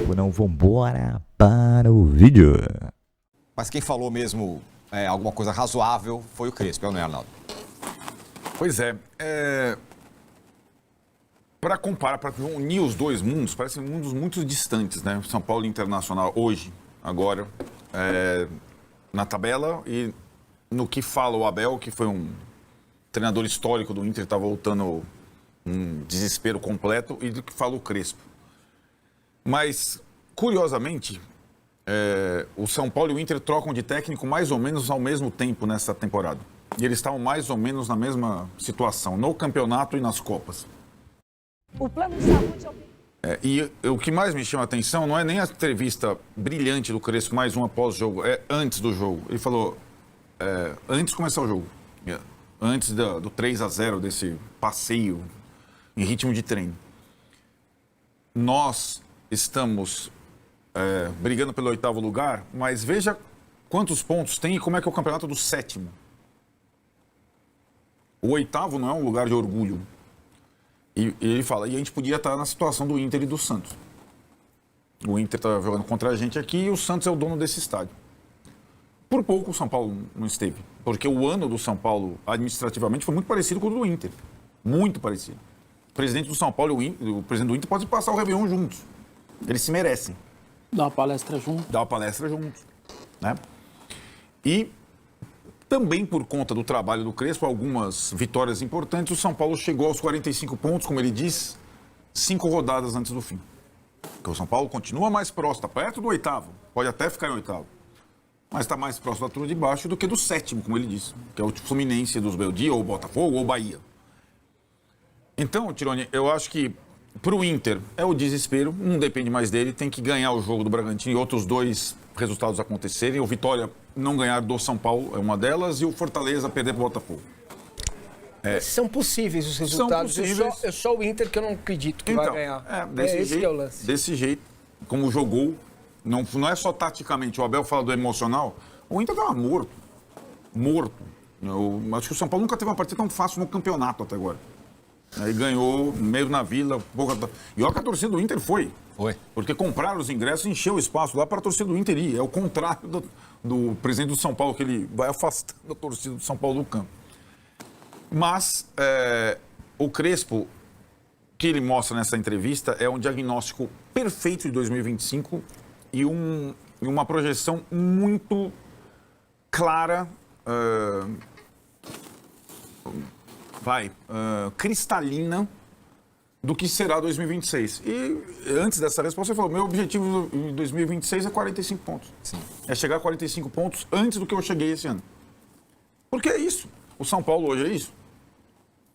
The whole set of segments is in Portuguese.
tempo, não. Vambora para o vídeo. Mas quem falou mesmo alguma coisa razoável foi o Crespo, não é, Arnaldo? Pois é. Para comparar, para unir os dois mundos, parecem mundos muito distantes, né? São Paulo Internacional hoje, agora, na tabela e no que fala o Abel, que foi um treinador histórico do Inter, está voltando um desespero completo, e do que fala o Crespo. Mas, curiosamente, o São Paulo e o Inter trocam de técnico mais ou menos ao mesmo tempo nessa temporada. E eles estavam mais ou menos na mesma situação, no campeonato e nas Copas. O plano de saúde é o E o que mais me chama a atenção não é nem a entrevista brilhante do Crespo, mais um após-jogo, é antes do jogo. Ele falou, antes de começar o jogo, antes do 3-0, desse passeio em ritmo de treino. Nós estamos brigando pelo 8º lugar, mas veja quantos pontos tem e como é que é o campeonato do 7º. O 8º não é um lugar de orgulho. E ele fala, e a gente podia estar na situação do Inter e do Santos. O Inter está jogando contra a gente aqui e o Santos é o dono desse estádio. Por pouco o São Paulo não esteve, porque o ano do São Paulo, administrativamente, foi muito parecido com o do Inter. Muito parecido. O presidente do São Paulo e o presidente do Inter podem passar o Réveillon juntos. Eles se merecem. Dar uma palestra junto. Dar uma palestra juntos. Né? E também por conta do trabalho do Crespo, algumas vitórias importantes, o São Paulo chegou aos 45 pontos, como ele diz, 5 rodadas antes do fim. Porque o São Paulo continua mais próximo, está perto do 8º, pode até ficar em 8º, mas está mais próximo da turma de baixo do que do 7º, como ele disse, que é o Fluminense dos Beldia, ou Botafogo, ou Bahia. Então, Tironi, eu acho que para o Inter é o desespero, não depende mais dele, tem que ganhar o jogo do Bragantino e outros dois resultados acontecerem. O Vitória não ganhar do São Paulo é uma delas e o Fortaleza perder para o Botafogo. São possíveis os resultados. São possíveis. É só o Inter que eu não acredito que vai ganhar. Esse que é o lance. Desse jeito, como jogou, não é só taticamente. O Abel fala do emocional. O Inter estava morto. Morto. Eu acho que o São Paulo nunca teve uma partida tão fácil no campeonato até agora. Aí ganhou, meio na Vila. E olha que a torcida do Inter foi. Foi. Porque compraram os ingressos e encheu o espaço lá para a torcida do Inter ir. É o contrário do presidente do São Paulo, que ele vai afastando a torcida do São Paulo do campo. Mas o Crespo, que ele mostra nessa entrevista, é um diagnóstico perfeito de 2025 e uma projeção muito clara, cristalina, do que será 2026. E antes dessa resposta, você falou, meu objetivo em 2026 é 45 pontos. Sim. É chegar a 45 pontos antes do que eu cheguei esse ano. Porque é isso. O São Paulo hoje é isso.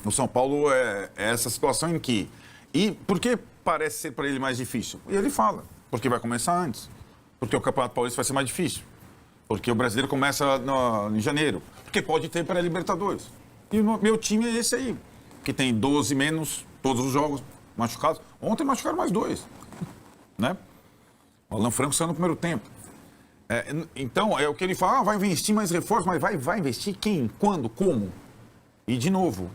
O São Paulo é essa situação em que... E por que parece ser para ele mais difícil? E ele fala, porque vai começar antes. Porque o Campeonato Paulista vai ser mais difícil. Porque o Brasileiro começa em janeiro. Porque pode ter pré-Libertadores. E o meu time é esse aí, que tem 12 menos todos os jogos machucados. Ontem machucaram mais 2. Né? O Alan Franco saiu no primeiro tempo. Então, é o que ele fala, vai investir mais reforços, mas vai investir quem, quando, como? E, de novo,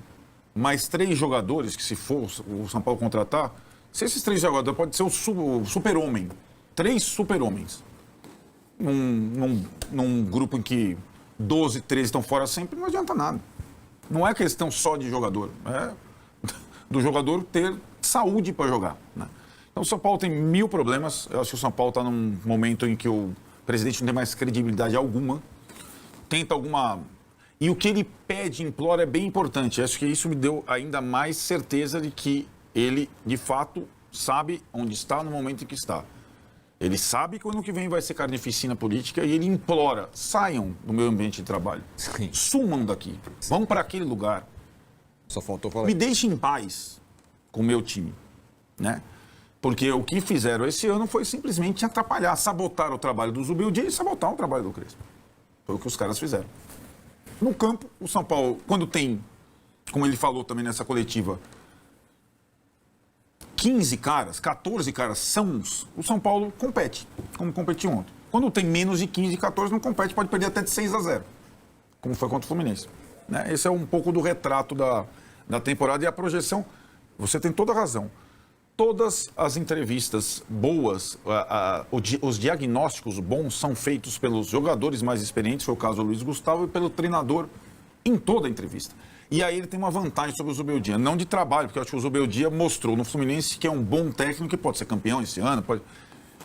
mais 3 jogadores, que se for o São Paulo contratar, se esses 3 jogadores podem ser o super-homem, 3 super-homens, num grupo em que 12, 13 estão fora sempre, não adianta nada. Não é questão só de jogador, é do jogador ter saúde para jogar. Né? Então, o São Paulo tem 1000 problemas. Eu acho que o São Paulo está num momento em que o presidente não tem mais credibilidade alguma. Tenta alguma... E o que ele pede, implora, é bem importante. Eu acho que isso me deu ainda mais certeza de que ele, de fato, sabe onde está no momento em que está. Ele sabe que o ano que vem vai ser carnificina política e ele implora, saiam do meu ambiente de trabalho. Sim. Sumam daqui. Vão para aquele lugar. Só faltou falar. Me deixem em paz com o meu time. Né? Porque o que fizeram esse ano foi simplesmente atrapalhar, sabotar o trabalho do Zubeldia e sabotar o trabalho do Crespo. Foi o que os caras fizeram. No campo, o São Paulo, quando tem, como ele falou também nessa coletiva, 15 caras, 14 caras sãos, o São Paulo compete, como competiu ontem. Quando tem menos de 15, 14, não compete, pode perder até de 6-0, como foi contra o Fluminense. Né? Esse é um pouco do retrato da temporada e a projeção. Você tem toda a razão. todas as entrevistas boas, os diagnósticos bons são feitos pelos jogadores mais experientes, foi o caso do Luiz Gustavo, e pelo treinador em toda a entrevista. E aí ele tem uma vantagem sobre o Zubeldia, não de trabalho, porque eu acho que o Zubeldia mostrou no Fluminense que é um bom técnico, que pode ser campeão esse ano.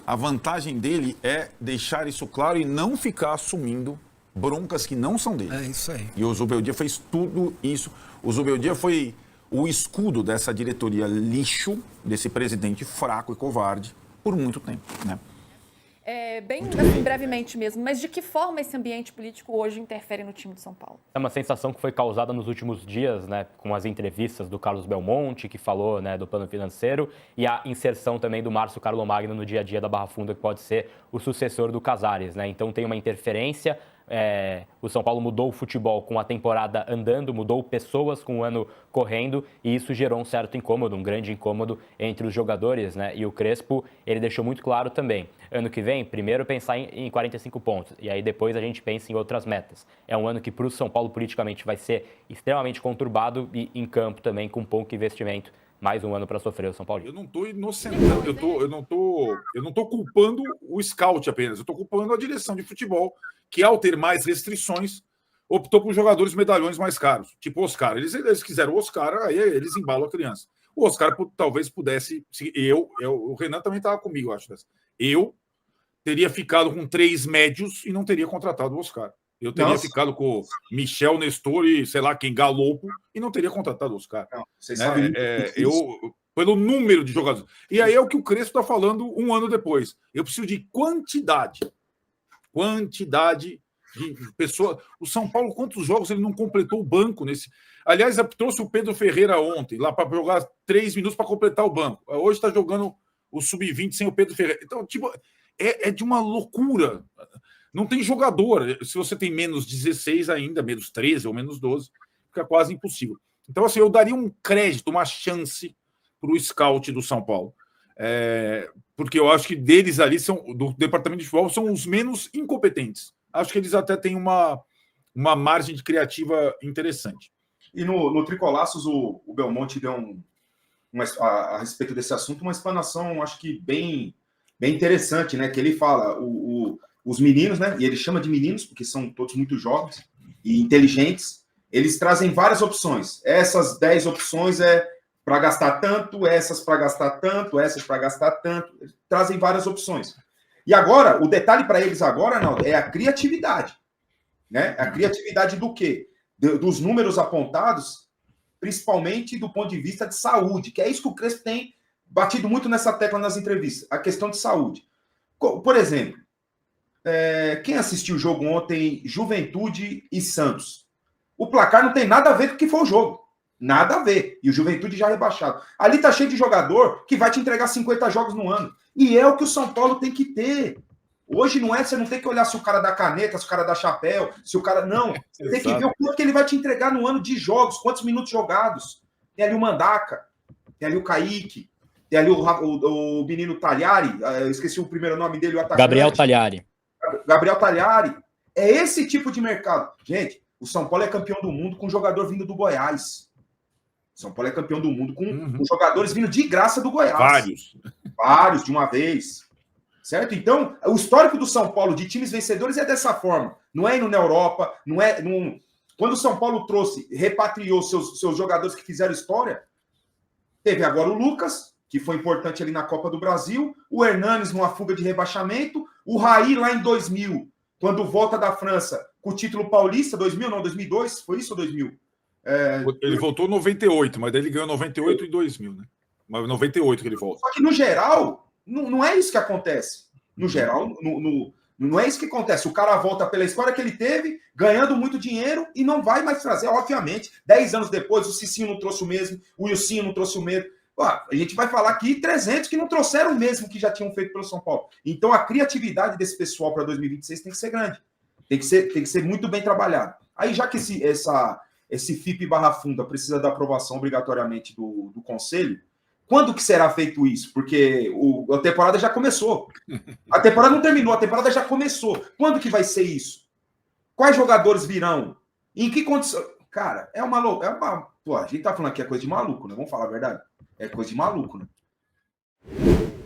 A vantagem dele é deixar isso claro e não ficar assumindo broncas que não são dele. É isso aí. E o Zubeldia fez tudo isso. O Zubeldia foi o escudo dessa diretoria lixo, desse presidente fraco e covarde, por muito tempo, né? Bem assim, brevemente mesmo, mas de que forma esse ambiente político hoje interfere no time de São Paulo? É uma sensação que foi causada nos últimos dias, né, com as entrevistas do Carlos Belmonte, que falou, né, do plano financeiro, e a inserção também do Márcio Carlomagno no dia a dia da Barra Funda, que pode ser o sucessor do Casares, né? Então tem uma interferência. O São Paulo mudou o futebol com a temporada andando, mudou pessoas com o ano correndo, e isso gerou um certo incômodo, um grande incômodo entre os jogadores, né? E o Crespo, ele deixou muito claro também, ano que vem, primeiro pensar em 45 pontos, e aí depois a gente pensa em outras metas. É um ano que para o São Paulo politicamente vai ser extremamente conturbado e em campo também com pouco investimento. Mais um ano para sofrer o São Paulo. Eu não estou inocentando, eu não tô culpando o scout apenas, eu estou culpando a direção de futebol, que ao ter mais restrições, optou por jogadores medalhões mais caros, tipo o Oscar. Eles quiseram o Oscar, aí eles embalam a criança. O Oscar talvez pudesse, o Renan também estava comigo, acho. Eu teria ficado com 3 médios e não teria contratado o Oscar. Eu teria ficado com Michel, Nestor e sei lá quem, Galopo, e não teria contratado o Oscar. Não, vocês sabem pelo número de jogadores. E aí é o que o Crespo está falando um ano depois. Eu preciso de quantidade de pessoas. O São Paulo, quantos jogos ele não completou o banco nesse? Aliás, trouxe o Pedro Ferreira ontem, lá para jogar 3 minutos para completar o banco. Hoje está jogando o Sub-20 sem o Pedro Ferreira. Então, tipo, é de uma loucura. Não tem jogador. Se você tem menos 16 ainda, menos 13 ou menos 12, fica quase impossível. Então, assim, eu daria um crédito, uma chance para o scout do São Paulo. Porque eu acho que deles ali, do departamento de futebol, são os menos incompetentes. Acho que eles até têm uma margem de criativa interessante. E no Tricolaços, o Belmonte deu a respeito desse assunto uma explanação, acho que bem interessante, né? Que ele fala, os meninos, né? E ele chama de meninos, porque são todos muito jovens e inteligentes, eles trazem várias opções. Essas 10 opções para gastar tanto, essas para gastar tanto, essas para gastar tanto. Eles trazem várias opções. E agora, o detalhe para eles agora, Arnaldo, é a criatividade. Né? A criatividade do quê? Dos números apontados, principalmente do ponto de vista de saúde, que é isso que o Crespo tem batido muito nessa tecla nas entrevistas, a questão de saúde. Por exemplo, quem assistiu o jogo ontem, Juventude e Santos? O placar não tem nada a ver com o que foi o jogo. Nada a ver. E o Juventude já rebaixado. Ali tá cheio de jogador que vai te entregar 50 jogos no ano. E é o que o São Paulo tem que ter. Hoje não é, você não tem que olhar se o cara dá caneta, se o cara dá chapéu, se o cara... Não. Você tem que ver o quanto que ele vai te entregar no ano de jogos, quantos minutos jogados. Tem ali o Mandaca, tem ali o Kaique, tem ali o menino Talhari, eu esqueci o primeiro nome dele, o atacante. Gabriel Talhari. Gabriel Talhari. É esse tipo de mercado. Gente, o São Paulo é campeão do mundo com jogador vindo do Goiás. São Paulo é campeão do mundo com jogadores vindo de graça do Goiás. Vários, de uma vez. Certo? Então, o histórico do São Paulo de times vencedores é dessa forma. Não é indo na Europa, não é... Quando o São Paulo repatriou seus jogadores que fizeram história, teve agora o Lucas, que foi importante ali na Copa do Brasil, o Hernanes numa fuga de rebaixamento, o Raí lá em 2000, quando volta da França com o título paulista, 2000 não, 2002, foi isso ou 2000? Ele voltou em 98, mas daí ele ganhou 98 e 2000, né? Mas 98 que ele volta. Só que no geral, não é isso que acontece. No geral, não é isso que acontece. O cara volta pela história que ele teve, ganhando muito dinheiro e não vai mais trazer, obviamente. 10 anos depois, o Cicinho não trouxe o mesmo, o Wilsinho não trouxe o mesmo. A gente vai falar aqui 300 que não trouxeram o mesmo que já tinham feito pelo São Paulo. Então, a criatividade desse pessoal para 2026 tem que ser grande. Tem que ser muito bem trabalhado. Aí, já que esse FIP Barra Funda precisa da aprovação obrigatoriamente do Conselho, quando que será feito isso? Porque a temporada já começou. A temporada não terminou, a temporada já começou. Quando que vai ser isso? Quais jogadores virão? Em que condição? Cara, Pô, a gente tá falando aqui é coisa de maluco, né? Vamos falar a verdade? É coisa de maluco, né? aí.